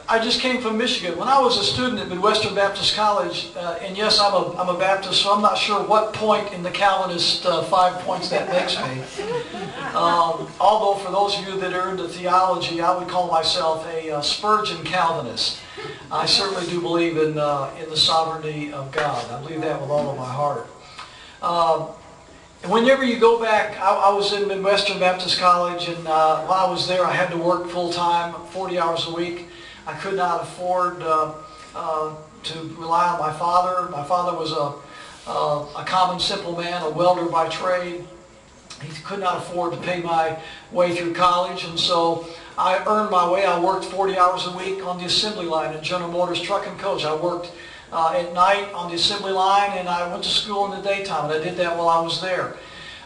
I just came from Michigan. When I was a student at Midwestern Baptist College, and yes, I'm a Baptist, so I'm not sure what point in the Calvinist 5 points that makes me. Although for those of you that are into theology, I would call myself a Spurgeon Calvinist. I certainly do believe in the sovereignty of God. I believe that with all of my heart. And whenever you go back, I was in Midwestern Baptist College, and while I was there, I had to work full-time, 40 hours a week. I could not afford to rely on my father. My father was a common, simple man, a welder by trade. He could not afford to pay my way through college, and so I earned my way. I worked 40 hours a week on the assembly line at General Motors Truck and Coach. I worked at night on the assembly line, and I went to school in the daytime, and I did that while I was there.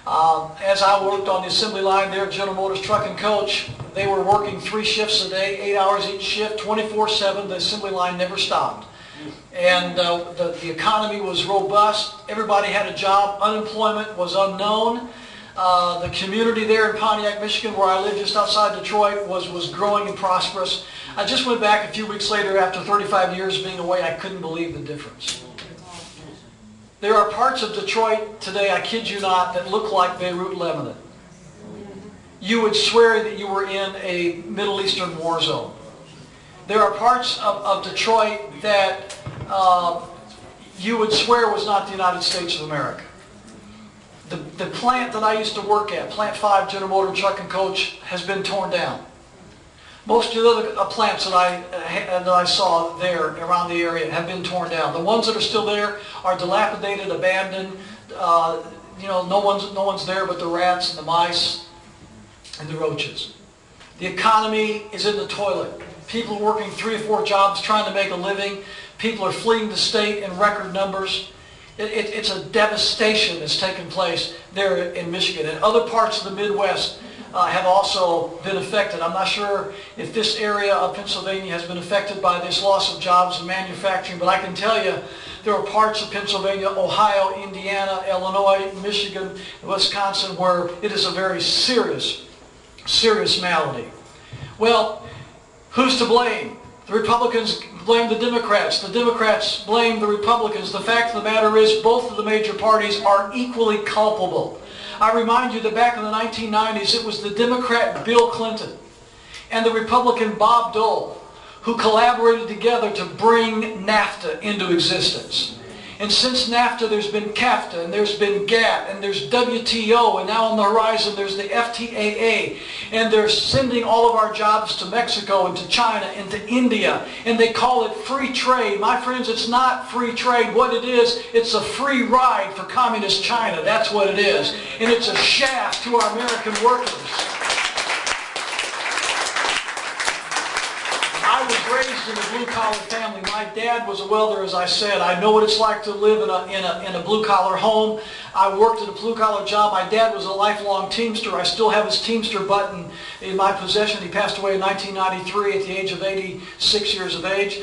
As I worked on the assembly line there at General Motors Truck and Coach, they were working 3 shifts a day, 8 hours each shift, 24/7. The assembly line never stopped. And the economy was robust. Everybody had a job. Unemployment was unknown. The community there in Pontiac, Michigan, where I lived just outside Detroit, was growing and prosperous. I just went back a few weeks later after 35 years being away. I couldn't believe the difference. There are parts of Detroit today, I kid you not, that look like Beirut, Lebanon. You would swear that you were in a Middle Eastern war zone. There are parts of Detroit that you would swear was not the United States of America. The plant that I used to work at, Plant 5, General Motors Truck and Coach, has been torn down. Most of the other plants that I saw there around the area have been torn down. The ones that are still there are dilapidated, abandoned. No one's there but the rats and the mice and the roaches. The economy is in the toilet. People are working 3 or 4 jobs trying to make a living. People are fleeing the state in record numbers. It's a devastation that's taken place there in Michigan. And other parts of the Midwest have also been affected. I'm not sure if this area of Pennsylvania has been affected by this loss of jobs in manufacturing, but I can tell you there are parts of Pennsylvania, Ohio, Indiana, Illinois, Michigan, Wisconsin, where it is a very serious malady. Well, who's to blame? The Republicans blame the Democrats. The Democrats blame the Republicans. The fact of the matter is both of the major parties are equally culpable. I remind you that back in the 1990s, it was the Democrat Bill Clinton and the Republican Bob Dole who collaborated together to bring NAFTA into existence. And since NAFTA, there's been CAFTA, and there's been GATT, and there's WTO, and now on the horizon there's the FTAA. And they're sending all of our jobs to Mexico and to China and to India. And they call it free trade. My friends, it's not free trade. What it is, it's a free ride for communist China. That's what it is. And it's a shaft to our American workers. I was raised in a blue-collar family. My dad was a welder, as I said. I know what it's like to live in a blue-collar home. I worked at a blue-collar job. My dad was a lifelong Teamster. I still have his Teamster button in my possession. He passed away in 1993 at the age of 86 years of age.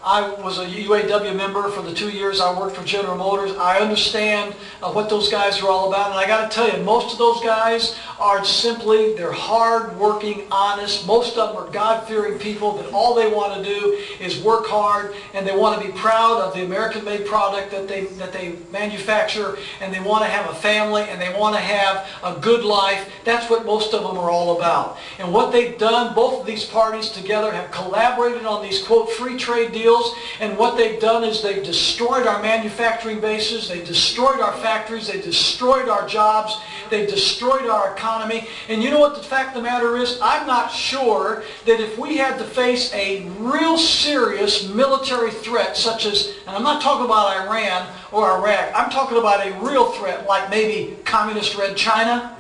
I was a UAW member for the 2 years I worked for General Motors. I understand what those guys are all about. And I got to tell you, most of those guys are simply, they're hard-working, honest. Most of them are God-fearing people that all they want to do is work hard, and they want to be proud of the American-made product that they manufacture, and they want to have a family, and they want to have a good life. That's what most of them are all about. And what they've done, both of these parties together have collaborated on these, quote, free trade deals. And what they've done is they've destroyed our manufacturing bases, they've destroyed our factories, they've destroyed our jobs, they've destroyed our economy. And you know what the fact of the matter is? I'm not sure that if we had to face a real serious military threat such as, and I'm not talking about Iran or Iraq, I'm talking about a real threat like maybe communist Red China,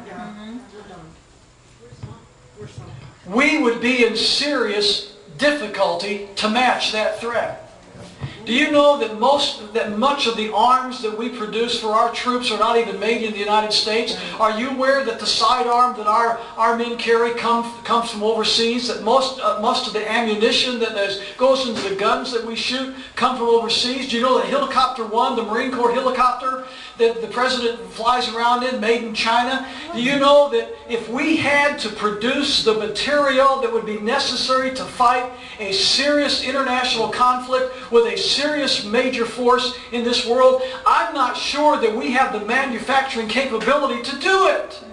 we would be in serious difficulty to match that threat. Do you know that much of the arms that we produce for our troops are not even made in the United States? Are you aware that the sidearm that our men carry comes from overseas? That most of the ammunition that goes into the guns that we shoot come from overseas. Do you know that Helicopter One, the Marine Corps helicopter that the president flies around in, made in China? Do you know that if we had to produce the material that would be necessary to fight a serious international conflict with a serious major force in this world, I'm not sure that we have the manufacturing capability to do it.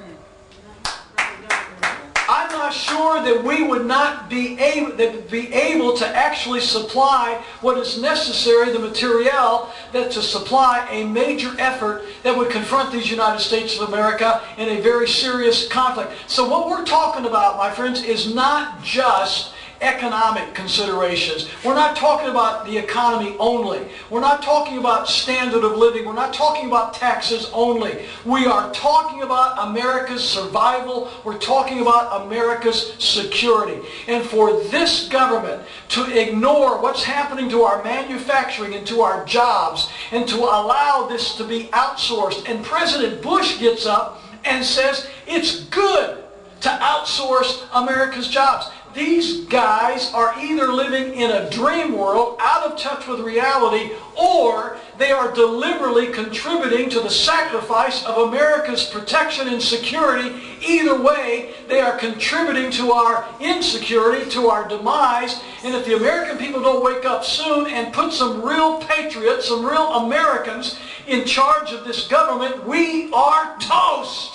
I'm not sure that we would not be able to actually supply what is necessary, the material, that to supply a major effort that would confront these United States of America in a very serious conflict. So what we're talking about, my friends, is not just economic considerations. We're not talking about the economy only. We're not talking about standard of living. We're not talking about taxes only. We are talking about America's survival. We're talking about America's security. And for this government to ignore what's happening to our manufacturing and to our jobs and to allow this to be outsourced, and President Bush gets up and says it's good to outsource America's jobs. These guys are either living in a dream world, out of touch with reality, or they are deliberately contributing to the sacrifice of America's protection and security. Either way, they are contributing to our insecurity, to our demise. And if the American people don't wake up soon and put some real patriots, some real Americans in charge of this government, we are toast.